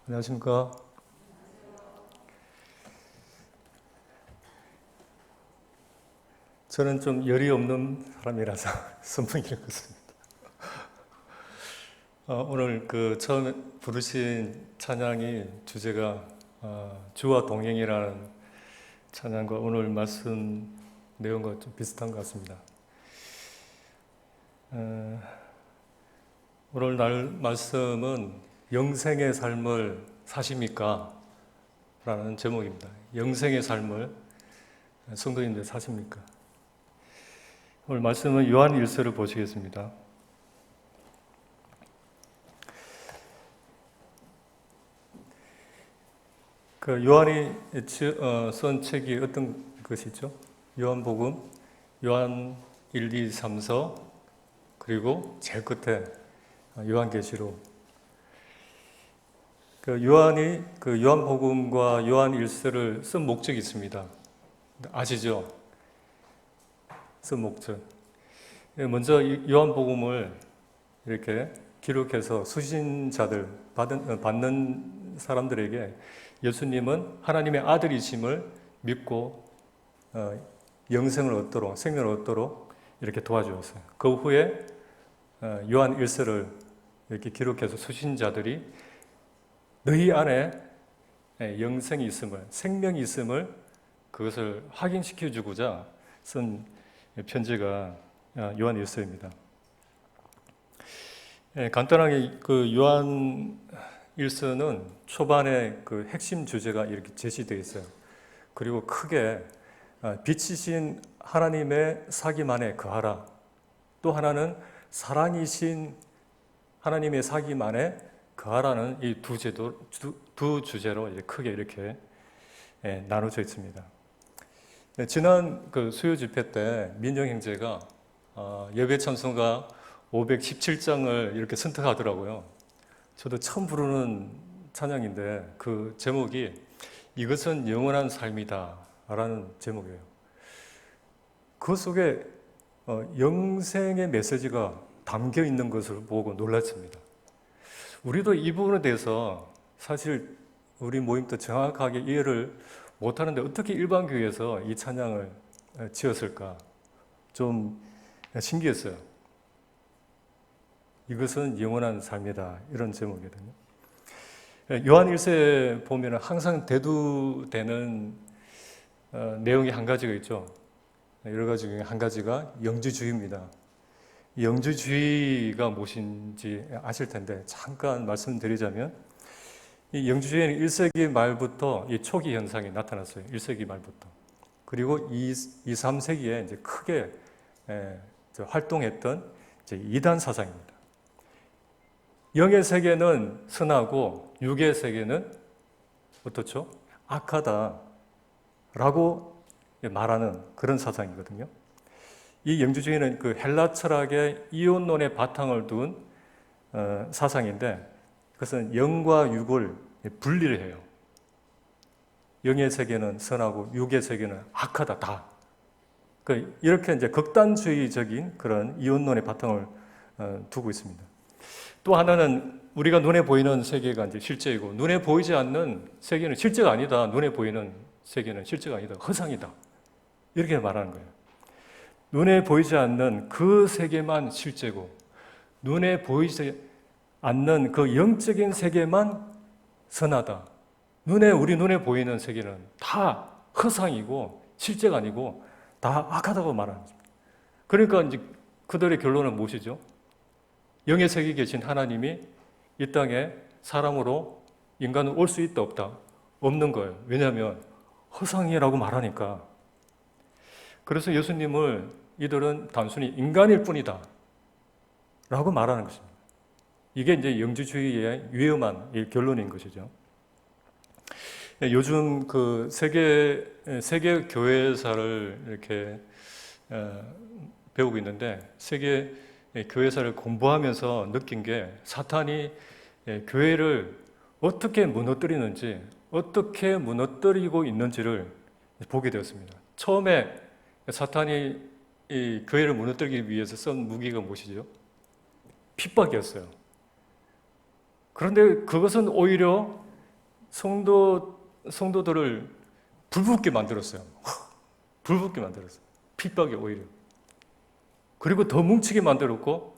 안녕하십니까. 저는 좀 열이 없는 사람이라서 선풍기를 껐습니다. 오늘 처음에 부르신 찬양이 주제가 주와 동행이라는 찬양과 오늘 말씀 내용과 좀 비슷한 것 같습니다. 오늘 날 말씀은 영생의 삶을 사십니까? 라는 제목입니다. 영생의 삶을 성도님들 사십니까? 오늘 말씀은 요한 1서를 보시겠습니다. 요한이 쓴 책이 어떤 것이죠? 요한복음, 요한 1, 2, 3서, 그리고 제일 끝에 요한계시록. 요한이 요한복음과 요한 1서를 쓴 목적이 있습니다. 아시죠? 쓴 목적. 먼저 요한복음을 이렇게 기록해서 수신자들, 받는 사람들에게 예수님은 하나님의 아들이심을 믿고 영생을 얻도록, 생명을 얻도록 이렇게 도와주었어요. 그 후에 요한 1서를 이렇게 기록해서 수신자들이 너희 안에 영생이 있음을, 생명이 있음을 그것을 확인시켜 주고자 쓴 편지가 요한 1서입니다. 간단하게 요한 1서는 초반에 핵심 주제가 이렇게 제시되어 있어요. 그리고 크게 빛이신 하나님의 사귐 안에 거하라. 또 하나는 사랑이신 하나님의 사귐 안에 거하라는 이 두 주제로 크게 이렇게 나눠져 있습니다. 지난 수요 집회 때 민정형제가 예배 찬송가 517장을 이렇게 선택하더라고요. 저도 처음 부르는 찬양인데 그 제목이 이것은 영원한 삶이다 라는 제목이에요. 그 속에 영생의 메시지가 담겨 있는 것을 보고 놀랐습니다. 우리도 이 부분에 대해서 사실 우리 모임도 정확하게 이해를 못하는데 어떻게 일반 교회에서 이 찬양을 지었을까 좀 신기했어요. 이것은 영원한 삶이다 이런 제목이거든요. 요한 1서에 보면 항상 대두되는 내용이 한 가지가 있죠. 여러 가지 중에 한 가지가 영주주의입니다. 영주주의가 무엇인지 아실 텐데 잠깐 말씀드리자면 이 영주주의는 1세기 말부터 이 초기 현상이 나타났어요. 1세기 말부터. 그리고 2, 3세기에 이제 크게 활동했던 이제 이단 사상입니다. 영의 세계는 선하고 육의 세계는 어떻죠? 악하다라고 말하는 그런 사상이거든요. 이 영주주의는 헬라 철학의 이혼론의 바탕을 둔 사상인데 그것은 영과 육을 분리를 해요. 영의 세계는 선하고 육의 세계는 악하다 다. 이렇게 이제 극단주의적인 그런 이혼론의 바탕을 두고 있습니다. 또 하나는 우리가 눈에 보이는 세계가 이제 실제이고 눈에 보이지 않는 세계는 실제가 아니다. 눈에 보이는 세계는 실제가 아니다. 허상이다. 이렇게 말하는 거예요. 눈에 보이지 않는 그 세계만 실제고 눈에 보이지 않는 그 영적인 세계만 선하다. 우리 눈에 보이는 세계는 다 허상이고 실제가 아니고 다 악하다고 말하는 겁니다. 그러니까 이제 그들의 결론은 무엇이죠? 영의 세계에 계신 하나님이 이 땅에 사람으로 인간은 올 수 있다 없다? 없는 거예요. 왜냐하면 허상이라고 말하니까. 그래서 예수님을 이들은 단순히 인간일 뿐이다 라고 말하는 것입니다. 이게 이제 영주주의의 위험한 결론인 것이죠. 요즘 세계 교회사를 이렇게 배우고 있는데 세계 교회사를 공부하면서 느낀 게 사탄이 교회를 어떻게 무너뜨리는지, 어떻게 무너뜨리고 있는지를 보게 되었습니다. 처음에 사탄이 이 교회를 무너뜨리기 위해서 쓴 무기가 무엇이죠? 핍박이었어요. 그런데 그것은 오히려 성도들을 불붙게 만들었어요. 불붙게 만들었어요. 핍박이 오히려. 그리고 더 뭉치게 만들었고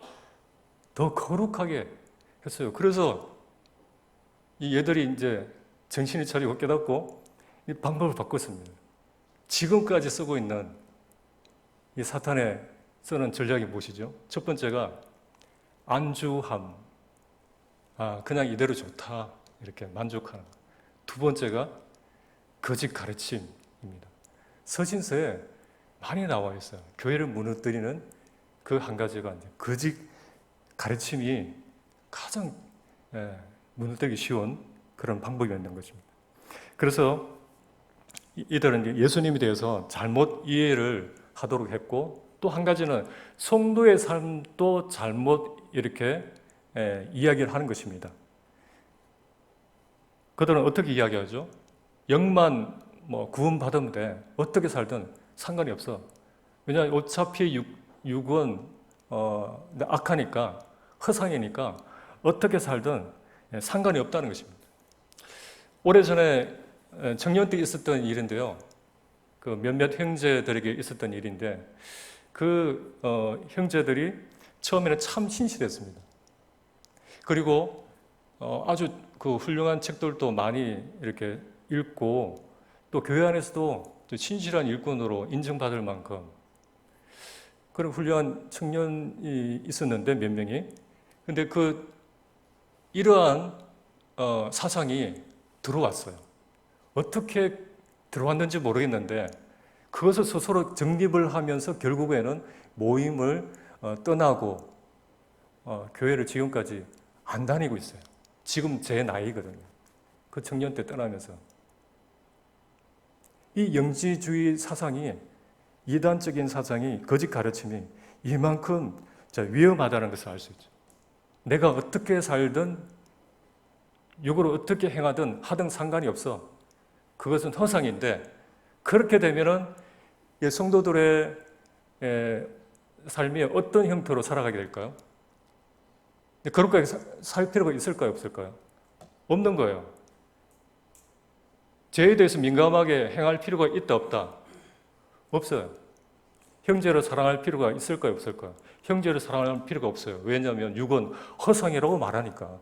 더 거룩하게 했어요. 그래서 이 얘들이 이제 정신이 차리고 깨닫고 이 방법을 바꿨습니다. 지금까지 쓰고 있는 이 사탄의 쓰는 전략이 무엇이죠? 첫 번째가 안주함. 그냥 이대로 좋다. 이렇게 만족하는. 두 번째가 거짓 가르침입니다. 서신서에 많이 나와 있어요. 교회를 무너뜨리는 그 한 가지가 이제 거짓 가르침이 가장 무너뜨리기 쉬운 그런 방법이었는 것입니다. 그래서 이들은 예수님에 대해서 잘못 이해를 하도록 했고, 또 한 가지는 성도의 삶도 잘못 이렇게 이야기를 하는 것입니다. 그들은 어떻게 이야기하죠? 영만 구원받으면 돼. 어떻게 살든 상관이 없어. 왜냐하면 어차피 육은 악하니까, 허상이니까 어떻게 살든 상관이 없다는 것입니다. 오래전에 청년 때 있었던 일인데요. 그 몇몇 형제들에게 있었던 일인데, 그 형제들이 처음에는 참 신실했습니다. 그리고 아주 그 훌륭한 책들도 많이 이렇게 읽고, 또 교회 안에서도 신실한 일꾼으로 인정받을 만큼 그런 훌륭한 청년이 있었는데, 몇 명이. 근데 이러한 사상이 들어왔어요. 어떻게 들어왔는지 모르겠는데 그것을 스스로 정립을 하면서 결국에는 모임을 떠나고 교회를 지금까지 안 다니고 있어요. 지금 제 나이거든요. 그 청년 때 떠나면서. 이 영지주의 사상이, 이단적인 사상이, 거짓 가르침이 이만큼 위험하다는 것을 알 수 있죠. 내가 어떻게 살든 육으로 어떻게 행하든 하든 상관이 없어. 그것은 허상인데, 그렇게 되면은 성도들의 삶이 어떤 형태로 살아가게 될까요? 그렇게 살 필요가 있을까요, 없을까요? 없는 거예요. 죄에 대해서 민감하게 행할 필요가 있다, 없다? 없어요. 형제를 사랑할 필요가 있을까요, 없을까요? 형제를 사랑할 필요가 없어요. 왜냐하면 육은 허상이라고 말하니까.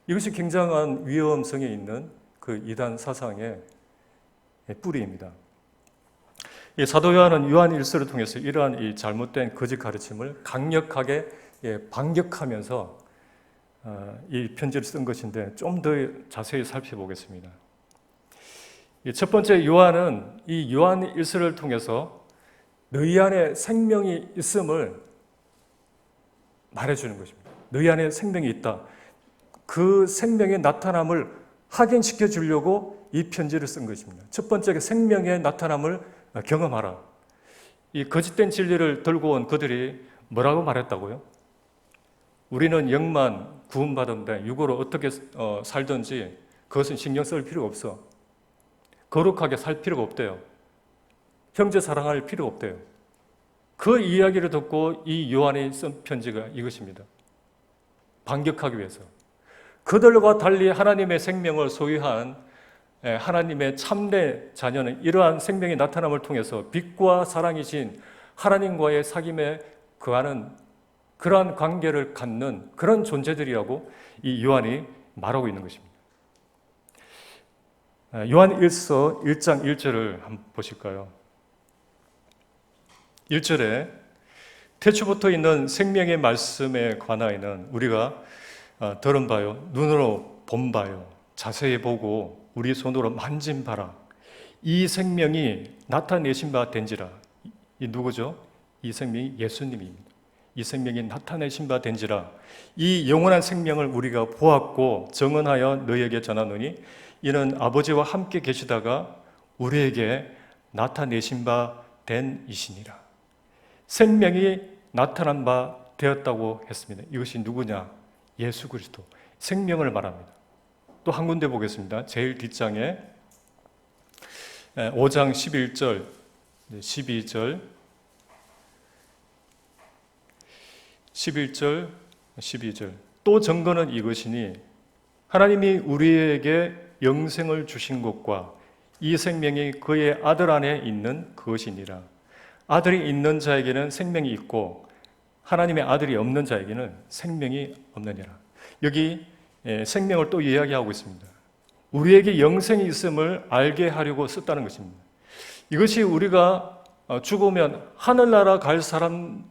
이것이 굉장한 위험성에 있는 그 이단 사상의 뿌리입니다. 사도 요한은 요한 일서를 통해서 이러한 이 잘못된 거짓 가르침을 강력하게 반격하면서 이 편지를 쓴 것인데, 좀 더 자세히 살펴보겠습니다. 첫 번째, 요한은 이 요한 일서를 통해서 너희 안에 생명이 있음을 말해주는 것입니다. 너희 안에 생명이 있다. 그 생명의 나타남을 확인시켜 주려고 이 편지를 쓴 것입니다. 첫 번째, 생명의 나타남을 경험하라. 이 거짓된 진리를 들고 온 그들이 뭐라고 말했다고요? 우리는 영만 구원받은데 육으로 어떻게 살든지 그것은 신경 쓸 필요가 없어. 거룩하게 살 필요가 없대요. 형제 사랑할 필요가 없대요. 그 이야기를 듣고 이 요한이 쓴 편지가 이것입니다. 반격하기 위해서. 그들과 달리 하나님의 생명을 소유한 하나님의 참된 자녀는 이러한 생명의 나타남을 통해서 빛과 사랑이신 하나님과의 사귐에 거하는 그러한 관계를 갖는 그런 존재들이라고 이 요한이 말하고 있는 것입니다. 요한 1서 1장 1절을 한번 보실까요? 1절에 태초부터 있는 생명의 말씀에 관하여는 우리가 들은 바요, 눈으로 본 바요, 자세히 보고 우리 손으로 만진 바라. 이 생명이 나타내신 바 된지라. 이 누구죠? 이 생명이 예수님입니다. 이 생명이 나타내신 바 된지라. 이 영원한 생명을 우리가 보았고 증언하여 너희에게 전하노니 이는 아버지와 함께 계시다가 우리에게 나타내신 바 된 이시니라. 생명이 나타난 바 되었다고 했습니다. 이것이 누구냐? 예수 그리스도. 생명을 말합니다. 또 한 군데 보겠습니다. 제일 뒷장에 5장 11절, 12절, 11절, 12절. 또 증거는 이것이니 하나님이 우리에게 영생을 주신 것과 이 생명이 그의 아들 안에 있는 그것이니라. 아들이 있는 자에게는 생명이 있고 하나님의 아들이 없는 자에게는 생명이 없느니라. 여기 생명을 또 이야기하고 있습니다. 우리에게 영생이 있음을 알게 하려고 썼다는 것입니다. 이것이 우리가 죽으면 하늘나라 갈 사람들이라고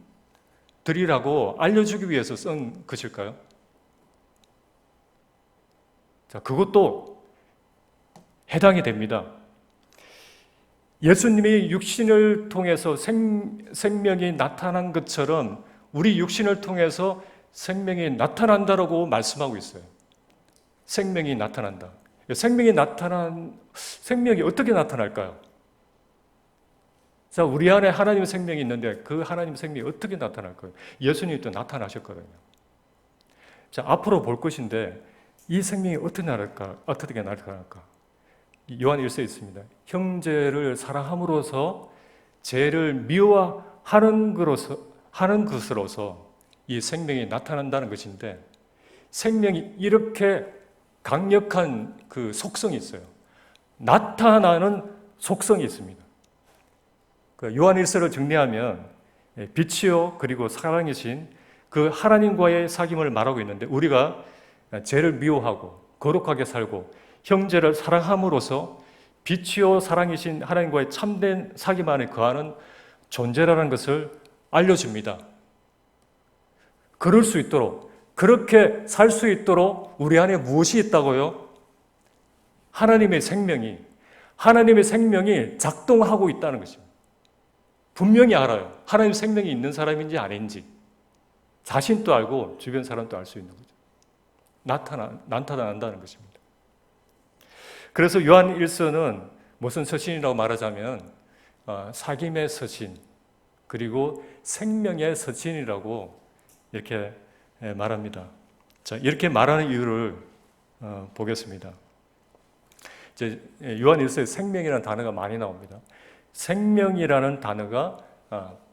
알려주기 위해서 쓴 것일까요? 자, 그것도 해당이 됩니다. 예수님이 육신을 통해서 생명이 나타난 것처럼 우리 육신을 통해서 생명이 나타난다라고 말씀하고 있어요. 생명이 나타난다. 생명이 어떻게 나타날까요? 자, 우리 안에 하나님의 생명이 있는데 그 하나님의 생명이 어떻게 나타날까요? 예수님이 또 나타나셨거든요. 자, 앞으로 볼 것인데 이 생명이 어떻게 나타날까? 요한 1서에 있습니다. 형제를 사랑함으로써 죄를 미워하는 것으로서 이 생명이 나타난다는 것인데, 생명이 이렇게 강력한 그 속성이 있어요. 나타나는 속성이 있습니다. 요한 1서를 정리하면 빛이요 그리고 사랑이신 그 하나님과의 사귐을 말하고 있는데, 우리가 죄를 미워하고 거룩하게 살고 형제를 사랑함으로써 빛이요 사랑이신 하나님과의 참된 사귐 안에 거하는 존재라는 것을 알려줍니다. 그럴 수 있도록, 그렇게 살 수 있도록 우리 안에 무엇이 있다고요? 하나님의 생명이 작동하고 있다는 것입니다. 분명히 알아요. 하나님의 생명이 있는 사람인지 아닌지. 자신도 알고 주변 사람도 알 수 있는 거죠. 나타난다는 것입니다. 그래서 요한 1서는 무슨 서신이라고 말하자면 사귐의 서신, 그리고 생명의 서신이라고 이렇게 말합니다. 자, 이렇게 말하는 이유를 보겠습니다. 이제 요한 1서에 생명이라는 단어가 많이 나옵니다. 생명이라는 단어가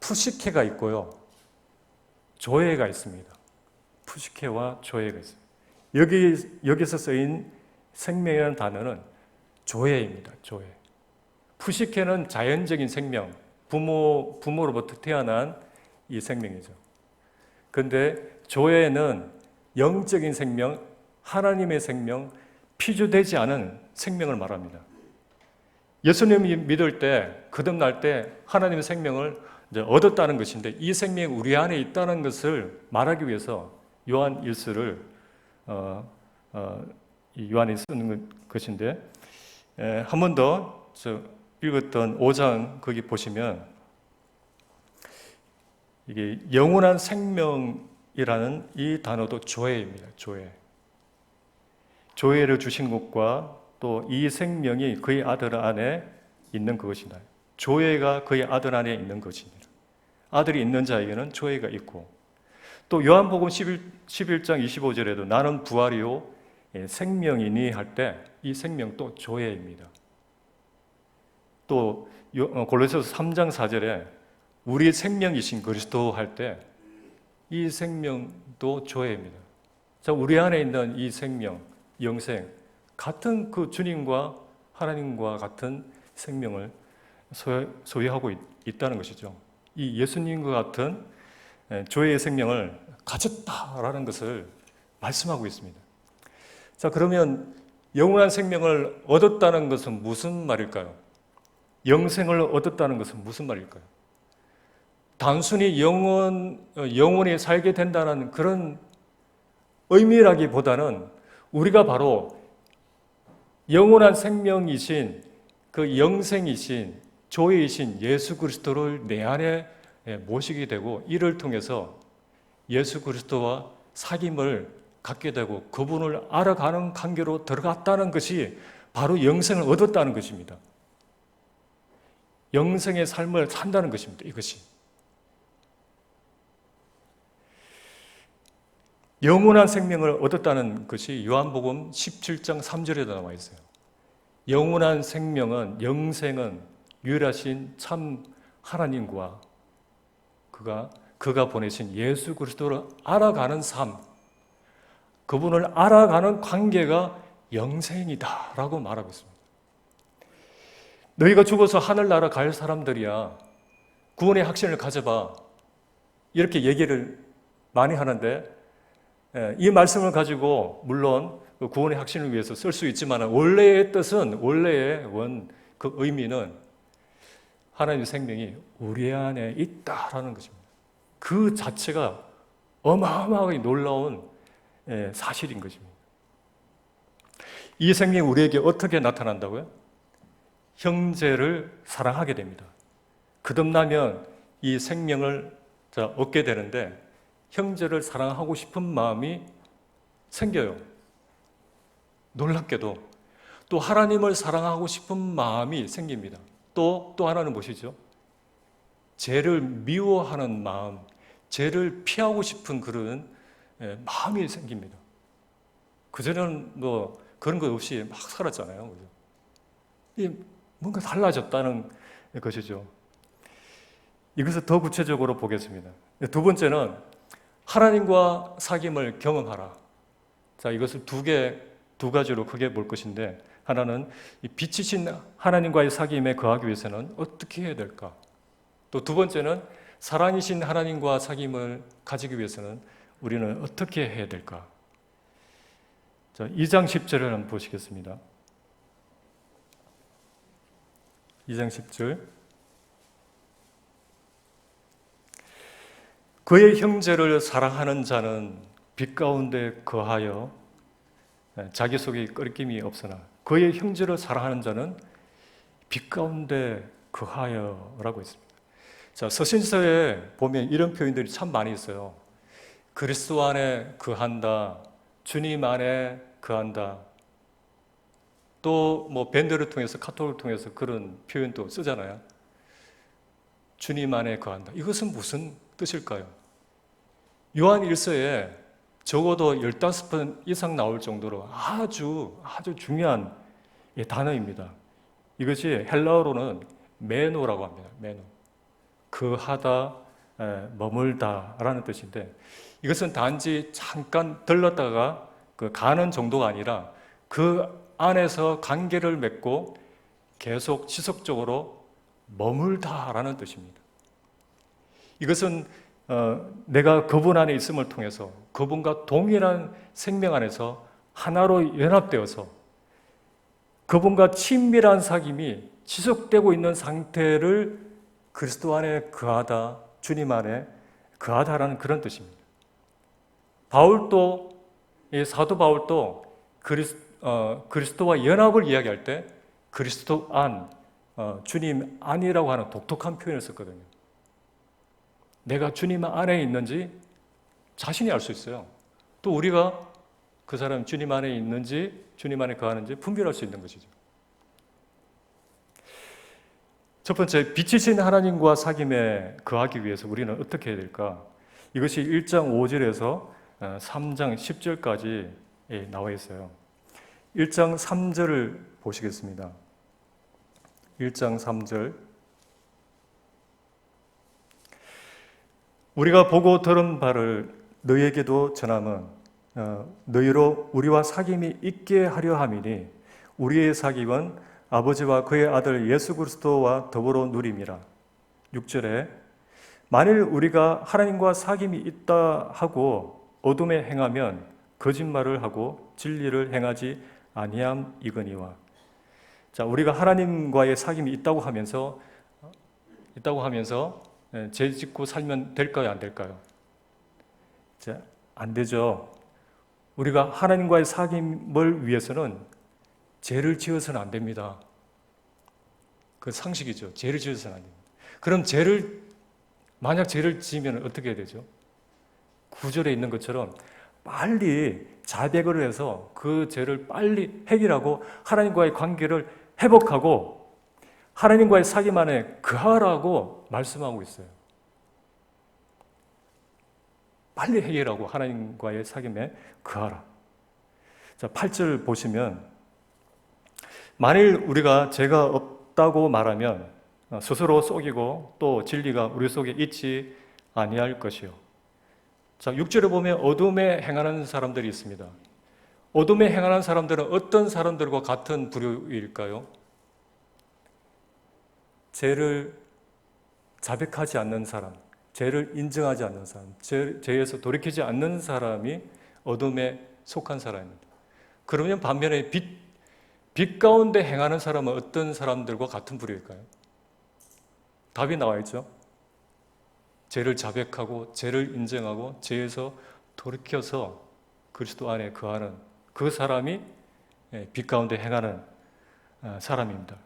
푸시케가 있고요, 조에가 있습니다. 푸시케와 조에가 있습니다. 여기서 쓰인 생명이라는 단어는 조에입니다. 조에. 푸시케는 자연적인 생명, 부모로부터 태어난 이 생명이죠. 그런데 조에는 영적인 생명, 하나님의 생명, 피조되지 않은 생명을 말합니다. 예수님이 믿을 때, 거듭날 때 하나님의 생명을 이제 얻었다는 것인데, 이 생명이 우리 안에 있다는 것을 말하기 위해서 요한 1서를 요한이 쓰는 것인데, 한 번 더 읽었던 5장 거기 보시면 이게 영원한 생명이라는 이 단어도 조에입니다. 조에를 주신 것과 또 이 생명이 그의 아들 안에 있는 그것이다. 조에가 그의 아들 안에 있는 것이니라. 아들이 있는 자에게는 조에가 있고, 또 요한복음 11장 25절에도 나는 부활이요 생명이니 할 때 이 생명도 조에입니다. 또 골로새서 3장 4절에 우리의 생명이신 그리스도 할 때 이 생명도 조에입니다. 자, 우리 안에 있는 이 생명, 영생, 같은 그 주님과 하나님과 같은 생명을 소유하고 있다는 것이죠. 이 예수님과 같은 조의 생명을 가졌다라는 것을 말씀하고 있습니다. 자, 그러면 영원한 생명을 얻었다는 것은 무슨 말일까요? 영생을 얻었다는 것은 무슨 말일까요? 단순히 영원히 살게 된다는 그런 의미라기보다는 우리가 바로 영원한 생명이신 그 영생이신 조이신 예수 그리스도를 내 안에 모시게 되고, 이를 통해서 예수 그리스도와 사귐을 갖게 되고 그분을 알아가는 관계로 들어갔다는 것이 바로 영생을 얻었다는 것입니다. 영생의 삶을 산다는 것입니다. 이것이 영원한 생명을 얻었다는 것이 요한복음 17장 3절에 나와 있어요. 영원한 생명은, 영생은 유일하신 참 하나님과 그가 보내신 예수 그리스도를 알아가는 삶, 그분을 알아가는 관계가 영생이다라고 말하고 있습니다. 너희가 죽어서 하늘나라 갈 사람들이야. 구원의 확신을 가져봐. 이렇게 얘기를 많이 하는데, 이 말씀을 가지고 물론 구원의 확신을 위해서 쓸 수 있지만 원래의 뜻은, 원래의 그 의미는 하나님의 생명이 우리 안에 있다라는 것입니다. 그 자체가 어마어마하게 놀라운 사실인 것입니다. 이 생명이 우리에게 어떻게 나타난다고요? 형제를 사랑하게 됩니다. 거듭나면 이 생명을 얻게 되는데 형제를 사랑하고 싶은 마음이 생겨요. 놀랍게도 또 하나님을 사랑하고 싶은 마음이 생깁니다. 또 하나는 무엇이죠? 죄를 미워하는 마음, 죄를 피하고 싶은 그런 마음이 생깁니다. 그전에는 뭐 그런 것 없이 막 살았잖아요. 그죠? 뭔가 달라졌다는 것이죠. 이것을 더 구체적으로 보겠습니다. 두 번째는 하나님과 사귐을 경험하라. 자, 이것을 두 가지로 크게 볼 것인데, 하나는 이 빛이신 하나님과의 사귐에 거하기 위해서는 어떻게 해야 될까? 또 두 번째는 사랑이신 하나님과 사귐을 가지기 위해서는 우리는 어떻게 해야 될까? 자, 2장 10절을 한번 보시겠습니다. 2장 10절. 그의 형제를 사랑하는 자는 빛 가운데 거하여 자기 속에 끄림이 없으나 그의 형제를 사랑하는 자는 빛 가운데 거하여라고 있습니다. 자, 서신서에 보면 이런 표현들이 참 많이 있어요. 그리스도 안에 거한다, 주님 안에 거한다. 또 뭐 밴드를 통해서, 카톡을 통해서 그런 표현도 쓰잖아요. 주님 안에 거한다. 이것은 무슨 뜻일까요? 요한 1서에 적어도 15번 이상 나올 정도로 아주 중요한 단어입니다. 이것이 헬라어로는 메노라고 합니다. 메노. 거하다, 머물다라는 뜻인데, 이것은 단지 잠깐 들렀다가 가는 정도가 아니라 그 안에서 관계를 맺고 계속 지속적으로 머물다라는 뜻입니다. 이것은 내가 그분 안에 있음을 통해서 그분과 동일한 생명 안에서 하나로 연합되어서 그분과 친밀한 사귐이 지속되고 있는 상태를 그리스도 안에 거하다, 주님 안에 거하다라는 그런 뜻입니다. 사도 바울도 그리스도와 연합을 이야기할 때 그리스도 안, 주님 안이라고 하는 독특한 표현을 썼거든요. 내가 주님 안에 있는지 자신이 알 수 있어요. 또 우리가 그 사람 주님 안에 있는지, 주님 안에 거하는지 분별할 수 있는 것이죠. 첫 번째, 빛이신 하나님과 사귐에 거하기 위해서 우리는 어떻게 해야 될까? 이것이 1장 5절에서 3장 10절까지 나와 있어요. 1장 3절을 보시겠습니다. 1장 3절. 우리가 보고 들은 바를 너희에게도 전함은 너희로 우리와 사귐이 있게 하려 함이니 우리의 사귐은 아버지와 그의 아들 예수 그리스도와 더불어 누림이라. 6절에 만일 우리가 하나님과 사귐이 있다 하고 어둠에 행하면 거짓말을 하고 진리를 행하지 아니함이거니와. 자, 우리가 하나님과의 사귐이 있다고 하면서 죄 짓고 살면 될까요, 안 될까요? 자, 안 되죠. 우리가 하나님과의 사귐을 위해서는 죄를 지어서는 안 됩니다. 그 상식이죠. 죄를 지어서는 안 됩니다. 그럼 만약 죄를 지으면 어떻게 해야 되죠? 9절에 있는 것처럼 빨리 자백을 해서 그 죄를 빨리 해결하고 하나님과의 관계를 회복하고 하나님과의 사귐 안에 거하라고 말씀하고 있어요. 빨리 해결하고 하나님과의 사귐에 거하라. 자, 8절 보시면 만일 우리가 죄가 없다고 말하면 스스로 속이고 또 진리가 우리 속에 있지 아니할 것이요. 자, 6절에 보면 어둠에 행하는 사람들이 있습니다. 어둠에 행하는 사람들은 어떤 사람들과 같은 부류일까요? 죄를 자백하지 않는 사람, 죄를 인정하지 않는 사람, 죄에서 돌이키지 않는 사람이 어둠에 속한 사람입니다. 그러면 반면에 빛 가운데 행하는 사람은 어떤 사람들과 같은 부류일까요? 답이 나와 있죠. 죄를 자백하고 죄를 인정하고 죄에서 돌이켜서 그리스도 안에 거하는 그 사람이 빛 가운데 행하는 사람입니다.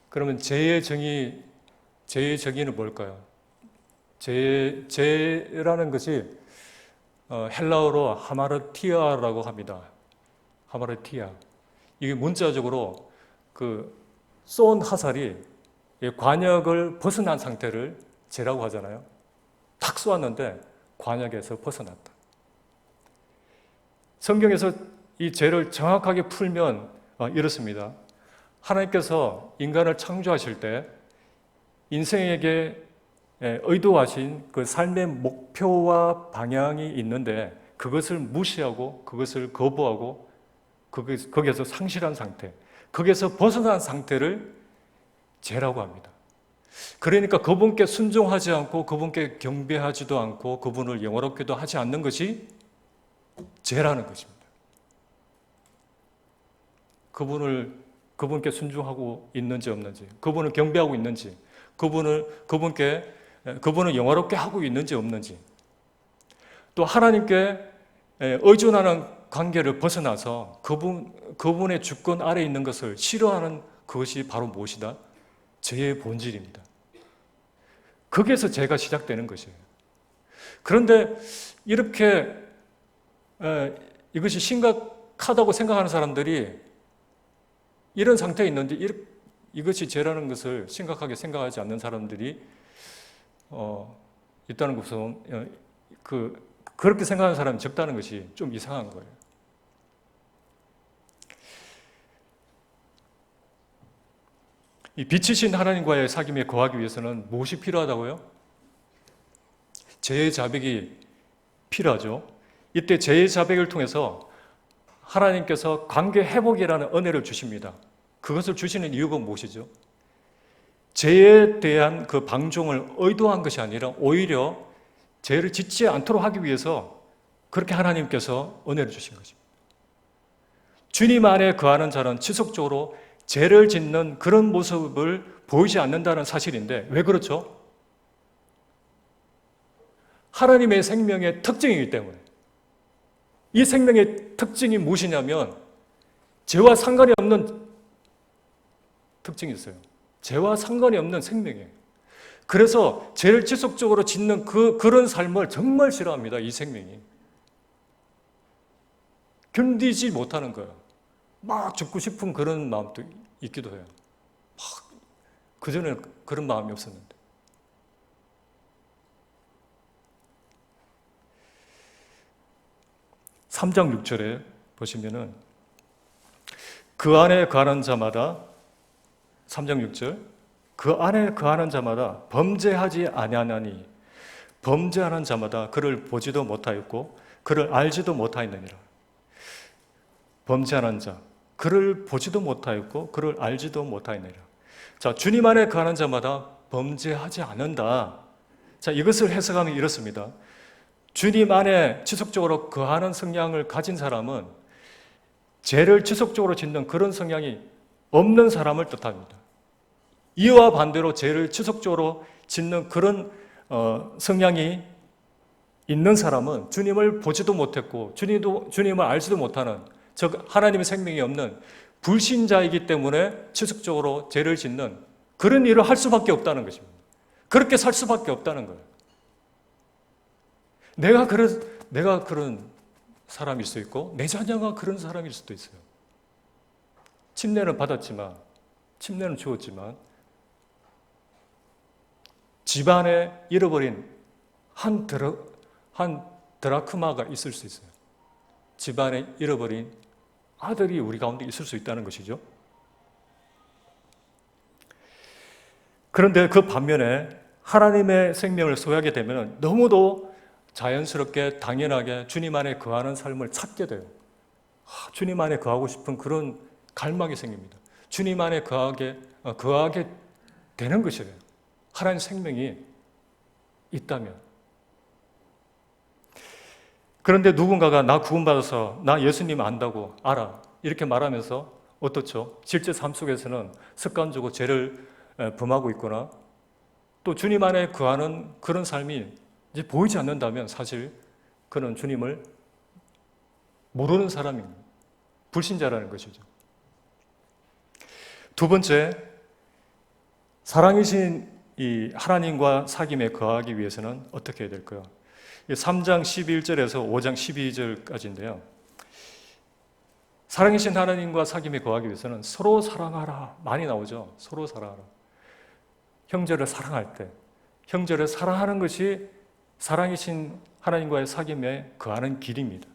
그러면 죄의 정의는 뭘까요? 죄라는 것이 헬라어로 하마르티아라고 합니다. 하마르티아. 이게 문자적으로 쏜 화살이 관역을 벗어난 상태를 죄라고 하잖아요. 탁 쏘았는데 관역에서 벗어났다. 성경에서 이 죄를 정확하게 풀면 이렇습니다. 하나님께서 인간을 창조하실 때 인생에게 의도하신 그 삶의 목표와 방향이 있는데 그것을 무시하고 그것을 거부하고 거기에서 상실한 상태, 거기에서 벗어난 상태를 죄라고 합니다. 그러니까 그분께 순종하지 않고 그분께 경배하지도 않고 그분을 영화롭게도 하지 않는 것이 죄라는 것입니다. 그분께 순종하고 있는지 없는지, 그분을 경배하고 있는지, 그분을 영화롭게 하고 있는지 없는지, 또 하나님께 의존하는 관계를 벗어나서 그분의 주권 아래 있는 것을 싫어하는 그것이 바로 무엇이다? 죄의 본질입니다. 거기에서 죄가 시작되는 것이에요. 그런데 이렇게 이것이 심각하다고 생각하는 사람들이 이런 상태에 있는데 이것이 죄라는 것을 심각하게 생각하지 않는 사람들이 있다는 것은 그렇게 생각하는 사람이 적다는 것이 좀 이상한 거예요. 이 빛이신 하나님과의 사귐에 거하기 위해서는 무엇이 필요하다고요? 죄의 자백이 필요하죠. 이때 죄의 자백을 통해서 하나님께서 관계 회복이라는 은혜를 주십니다. 그것을 주시는 이유가 무엇이죠? 죄에 대한 그 방종을 의도한 것이 아니라 오히려 죄를 짓지 않도록 하기 위해서 그렇게 하나님께서 은혜를 주신 것입니다. 주님 안에 거하는 자는 지속적으로 죄를 짓는 그런 모습을 보이지 않는다는 사실인데 왜 그렇죠? 하나님의 생명의 특징이기 때문에. 이 생명의 특징이 무엇이냐면 죄와 상관이 없는 특징이 있어요. 죄와 상관이 없는 생명이에요. 그래서 죄를 지속적으로 짓는 그런 삶을 정말 싫어합니다. 이 생명이. 견디지 못하는 거예요. 막 죽고 싶은 그런 마음도 있기도 해요. 그전에는 그런 마음이 없었는데. 삼 장 6절에 보시면은 그 안에 거하는 자마다 3장 6절 그 안에 거하는 자마다 범죄하지 아니하나니 범죄하는 자마다 그를 보지도 못하였고 그를 알지도 못하였느니라. 범죄하는 자 그를 보지도 못하였고 그를 알지도 못하였느니라. 자, 주님 안에 거하는 자마다 범죄하지 않는다. 자, 이것을 해석하면 이렇습니다. 주님 안에 지속적으로 거하는 성향을 가진 사람은 죄를 지속적으로 짓는 그런 성향이 없는 사람을 뜻합니다. 이와 반대로 죄를 지속적으로 짓는 그런 성향이 있는 사람은 주님을 보지도 못했고 주님을 알지도 못하는, 즉 하나님의 생명이 없는 불신자이기 때문에 지속적으로 죄를 짓는 그런 일을 할 수밖에 없다는 것입니다. 그렇게 살 수밖에 없다는 거예요. 내가 그런 사람일 수 있고 내 자녀가 그런 사람일 수도 있어요. 침례는 받았지만, 침례는 주었지만 집안에 잃어버린 한 드라크마가 있을 수 있어요. 집안에 잃어버린 아들이 우리 가운데 있을 수 있다는 것이죠. 그런데 그 반면에 하나님의 생명을 소유하게 되면 너무도 자연스럽게 당연하게 주님 안에 거하는 삶을 찾게 돼요. 주님 안에 거하고 싶은 그런 갈망이 생깁니다. 주님 안에 거하게 되는 것이래요. 하나님 생명이 있다면. 그런데 누군가가 나 구원받아서 나 예수님 안다고 알아. 이렇게 말하면서 어떻죠? 실제 삶 속에서는 습관적으로 죄를 범하고 있거나 또 주님 안에 거하는 그런 삶이 이제 보이지 않는다면 사실 그는 주님을 모르는 사람입니다. 불신자라는 것이죠. 두 번째, 사랑이신 이 하나님과 사귐에 거하기 위해서는 어떻게 해야 될까요? 3장 11절에서 5장 12절까지인데요. 사랑이신 하나님과 사귐에 거하기 위해서는 서로 사랑하라 많이 나오죠. 서로 사랑하라. 형제를 사랑할 때 형제를 사랑하는 것이 사랑이신 하나님과의 사귐에 거하는 길입니다.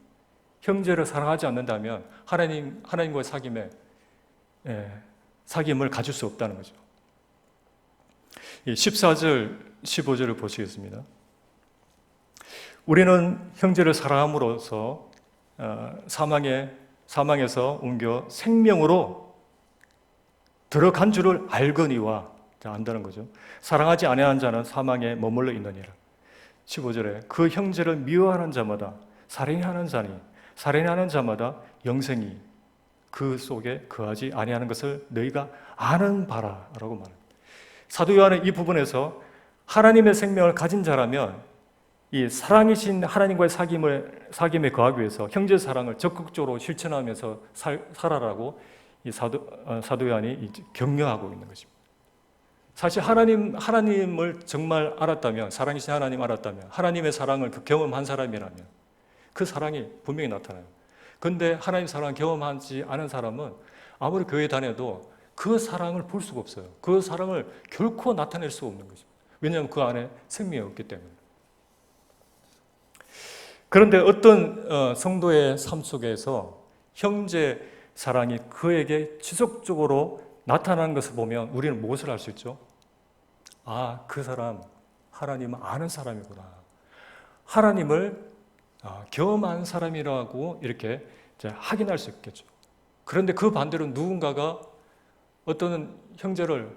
형제를 사랑하지 않는다면 하나님과의 사귐을 가질 수 없다는 거죠. 14절, 15절을 보시겠습니다. 우리는 형제를 사랑함으로써 사망에서 옮겨 생명으로 들어간 줄을 알거니와, 안다는 거죠. 사랑하지 아니하는 자는 사망에 머물러 있느니라. 15절에 그 형제를 미워하는 자마다 살인하는 자마다 영생이 그 속에 거하지 아니하는 것을 너희가 아는 바라라고 말합니다. 사도 요한은 이 부분에서 하나님의 생명을 가진 자라면 이 사랑이신 하나님과의 사귐에 거하기 위해서 형제 사랑을 적극적으로 실천하면서 살아라고 이 사도 요한이 격려하고 있는 것입니다. 사실 하나님을 정말 알았다면, 사랑이신 하나님 알았다면, 하나님의 사랑을 경험한 사람이라면 그 사랑이 분명히 나타나요. 그런데 하나님 사랑을 경험하지 않은 사람은 아무리 교회 다녀도 그 사랑을 볼 수가 없어요. 그 사랑을 결코 나타낼 수가 없는 것입니다. 왜냐하면 그 안에 생명이 없기 때문에. 그런데 어떤 성도의 삶 속에서 형제 사랑이 그에게 지속적으로 나타나는 것을 보면 우리는 무엇을 알 수 있죠? 아, 그 사람 하나님을 아는 사람이구나. 하나님을 경험한 사람이라고 이렇게 확인할 수 있겠죠. 그런데 그 반대로 누군가가 어떤 형제를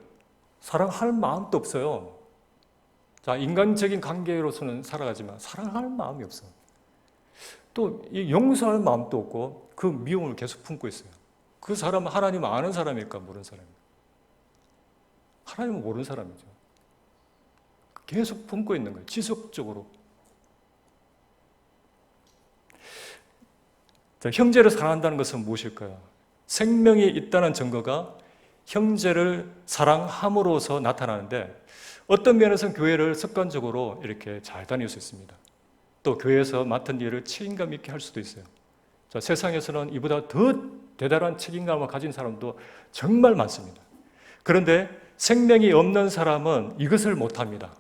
사랑할 마음도 없어요. 자, 인간적인 관계로서는 살아가지만 사랑할 마음이 없어요. 또 용서할 마음도 없고 그 미움을 계속 품고 있어요. 그 사람은 하나님을 아는 사람일까 모르는 사람일까? 하나님을 모르는 사람이죠. 계속 품고 있는 거예요. 지속적으로. 자, 형제를 사랑한다는 것은 무엇일까요? 생명이 있다는 증거가 형제를 사랑함으로써 나타나는데 어떤 면에서는 교회를 습관적으로 이렇게 잘 다닐 수 있습니다. 또 교회에서 맡은 일을 책임감 있게 할 수도 있어요. 자, 세상에서는 이보다 더 대단한 책임감을 가진 사람도 정말 많습니다. 그런데 생명이 없는 사람은 이것을 못합니다.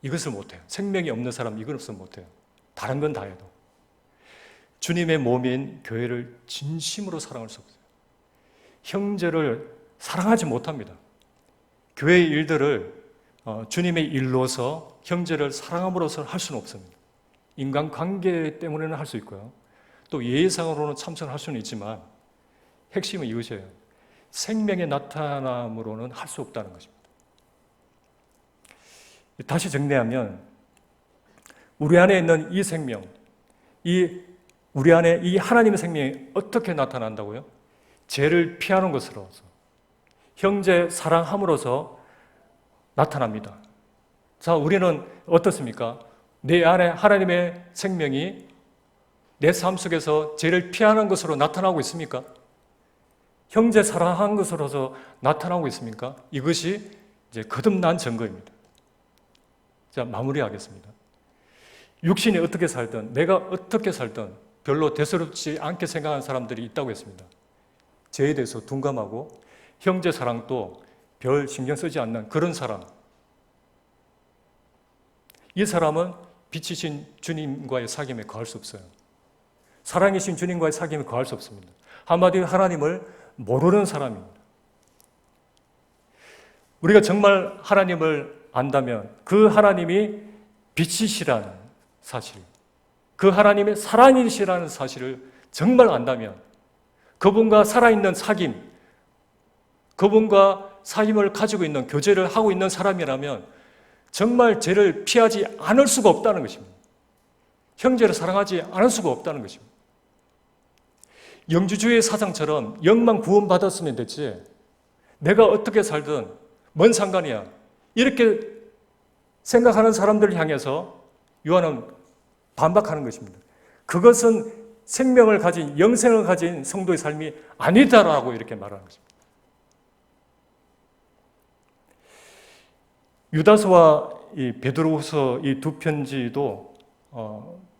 이것을 못해요. 생명이 없는 사람은 이것을 못해요. 다른 건 다 해도. 주님의 몸인 교회를 진심으로 사랑할 수 없어요. 형제를 사랑하지 못합니다. 교회의 일들을 주님의 일로서 형제를 사랑함으로써 할 수는 없습니다. 인간관계 때문에는 할 수 있고요. 또 예의상으로는 참석할 수는 있지만 핵심은 이것이에요. 생명의 나타남으로는 할 수 없다는 것입니다. 다시 정리하면 우리 안에 있는 이 생명, 우리 안에 이 하나님의 생명이 어떻게 나타난다고요? 죄를 피하는 것으로서, 형제 사랑함으로써 나타납니다. 자, 우리는 어떻습니까? 내 안에 하나님의 생명이 내 삶 속에서 죄를 피하는 것으로 나타나고 있습니까? 형제 사랑한 것으로서 나타나고 있습니까? 이것이 이제 거듭난 증거입니다. 자, 마무리하겠습니다. 육신이 어떻게 살든, 내가 어떻게 살든 별로 대수롭지 않게 생각하는 사람들이 있다고 했습니다. 죄에 대해서 둔감하고 형제 사랑도 별 신경 쓰지 않는 그런 사람. 이 사람은 빛이신 주님과의 사귐에 거할 수 없어요. 사랑이신 주님과의 사귐에 거할 수 없습니다. 한마디로 하나님을 모르는 사람입니다. 우리가 정말 하나님을 안다면 그 하나님이 빛이시라는 사실, 그 하나님의 사랑이시라는 사실을 정말 안다면 그분과 살아있는 사귐, 그분과 사귐을 가지고 있는 교제를 하고 있는 사람이라면 정말 죄를 피하지 않을 수가 없다는 것입니다. 형제를 사랑하지 않을 수가 없다는 것입니다. 영주주의 사상처럼 영만 구원받았으면 됐지 내가 어떻게 살든 뭔 상관이야 이렇게 생각하는 사람들을 향해서 요한은 반박하는 것입니다. 그것은 생명을 가진 영생을 가진 성도의 삶이 아니다라고 이렇게 말하는 것입니다. 유다서와 이 베드로후서 이 두 편지도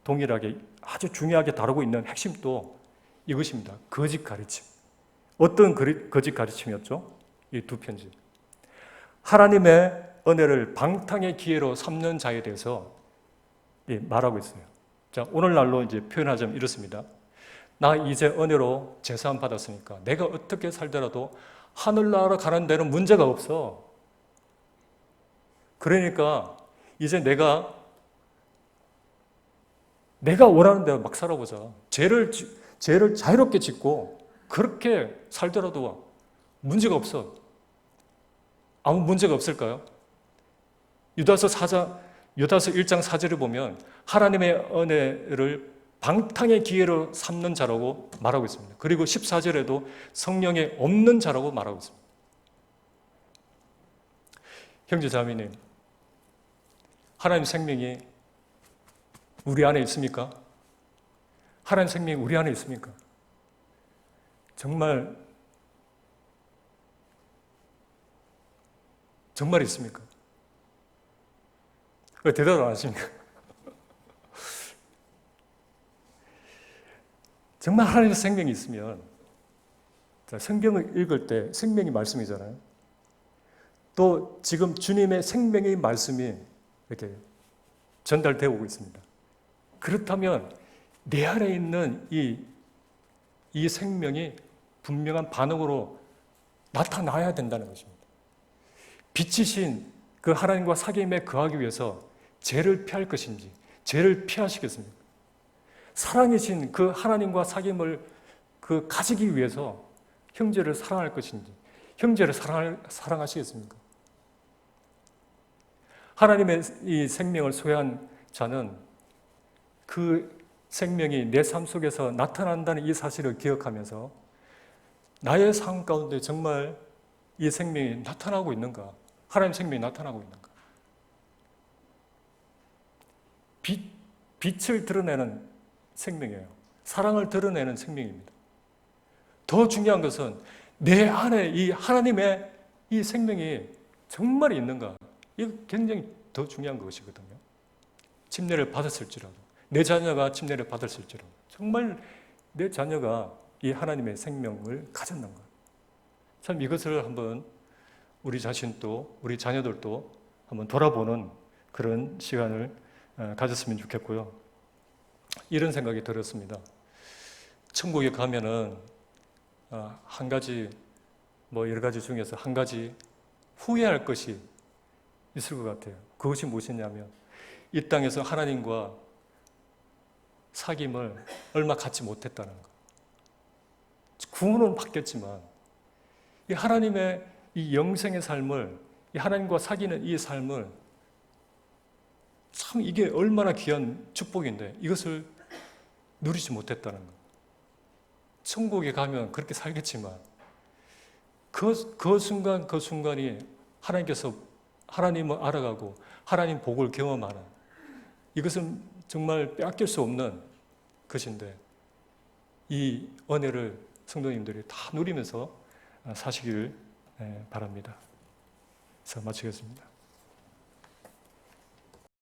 동일하게 아주 중요하게 다루고 있는 핵심도 이것입니다. 거짓 가르침. 어떤 거짓 가르침이었죠? 이 두 편지. 하나님의 은혜를 방탕의 기회로 삼는 자에 대해서 말하고 있어요. 자, 오늘날로 이제 표현하자면 이렇습니다. 나 이제 은혜로 제사함 받았으니까 내가 어떻게 살더라도 하늘나라 가는 데는 문제가 없어. 그러니까 이제 내가 원하는 대로 막 살아보자. 죄를 자유롭게 짓고 그렇게 살더라도 문제가 없어. 아무 문제가 없을까요? 유다서 1장 4절을 보면 하나님의 은혜를 방탕의 기회로 삼는 자라고 말하고 있습니다. 그리고 14절에도 성령에 없는 자라고 말하고 있습니다. 형제 자매님, 하나님 생명이 우리 안에 있습니까? 하나님 생명이 우리 안에 있습니까? 정말 있습니까? 왜 대답을 안 하십니까? 정말 하나님의 생명이 있으면 성경을 읽을 때 생명이 말씀이잖아요. 또 지금 주님의 생명의 말씀이 이렇게 전달되어 오고 있습니다. 그렇다면 내 안에 있는 이 생명이 분명한 반응으로 나타나야 된다는 것입니다. 빛이신 그 하나님과 사귐에 거하기 위해서 죄를 피할 것인지 죄를 피하시겠습니까? 사랑이신 그 하나님과 사귐을 가지기 위해서 형제를 사랑할 것인지 형제를 사랑하시겠습니까? 하나님의 이 생명을 소유한 자는 그 생명이 내 삶 속에서 나타난다는 이 사실을 기억하면서 나의 삶 가운데 정말 이 생명이 나타나고 있는가? 하나님 생명이 나타나고 있는가? 빛을 드러내는 생명이에요. 사랑을 드러내는 생명입니다. 더 중요한 것은 내 안에 이 하나님의 이 생명이 정말 있는가? 이거 굉장히 더 중요한 것이거든요. 침례를 받았을지라도, 내 자녀가 침례를 받았을지라도, 정말 내 자녀가 이 하나님의 생명을 가졌는가? 참 이것을 한번 우리 자신도, 우리 자녀들도 한번 돌아보는 그런 시간을 가졌으면 좋겠고요. 이런 생각이 들었습니다. 천국에 가면은 한 가지, 여러 가지 중에서 한 가지 후회할 것이 있을 것 같아요. 그것이 무엇이냐면 이 땅에서 하나님과 사귐을 얼마 갖지 못했다는 것. 구원은 받겠지만 이 하나님의 이 영생의 삶을, 이 하나님과 사귀는 이 삶을 참 이게 얼마나 귀한 축복인데 이것을 누리지 못했다는 것. 천국에 가면 그렇게 살겠지만 그 순간이 하나님께서 하나님을 알아가고 하나님 복을 경험하는 이것은 정말 빼앗길 수 없는 것인데 이 은혜를 성도님들이 다 누리면서 사시기를 바랍니다. 자, 마치겠습니다.